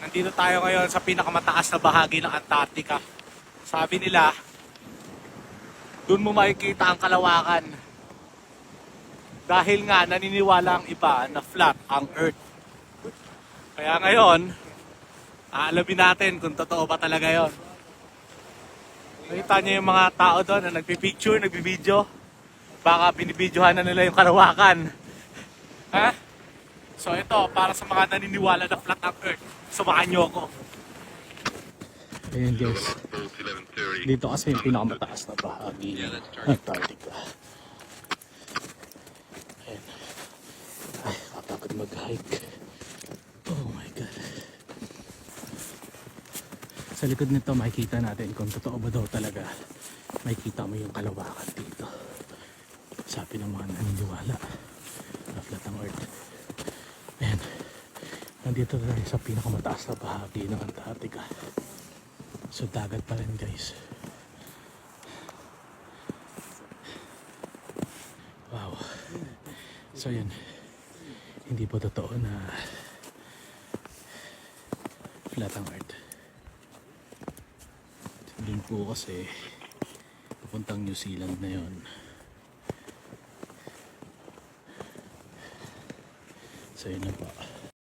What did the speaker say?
Nandito tayo ngayon sa pinakamataas na bahagi ng Antarctica. Sabi nila, doon mo makikita ang kalawakan. Dahil nga naniniwala ang iba na flat ang Earth. Kaya ngayon, aalamin natin kung totoo ba talaga yon. Nakita niyo yung mga tao doon na nagpipicture, nagbibideo. Baka binibidyohan na nila yung kalawakan. Ha? So ito, para sa mga naniniwala na flat ang Earth, samahan niyo ako. Ayan guys, dito kasi yung pinakamataas na bahagi ng Antarctica. Ayan. Ay, kapagod mag-hike. Oh my God. Sa likod nito makikita natin kung totoo ba daw talaga. Makikita mo yung kalawakan dito. Sabi ng mga naniniwala na flat ang Earth. Ayan. Nandito tayo sa pinakamataas na bahagi ng Antarctica. So dagat pa rin guys. Wow. So yun. Hindi po totoo na flat ang Earth. Doon po kasi papuntang New Zealand na yun. So yun na po.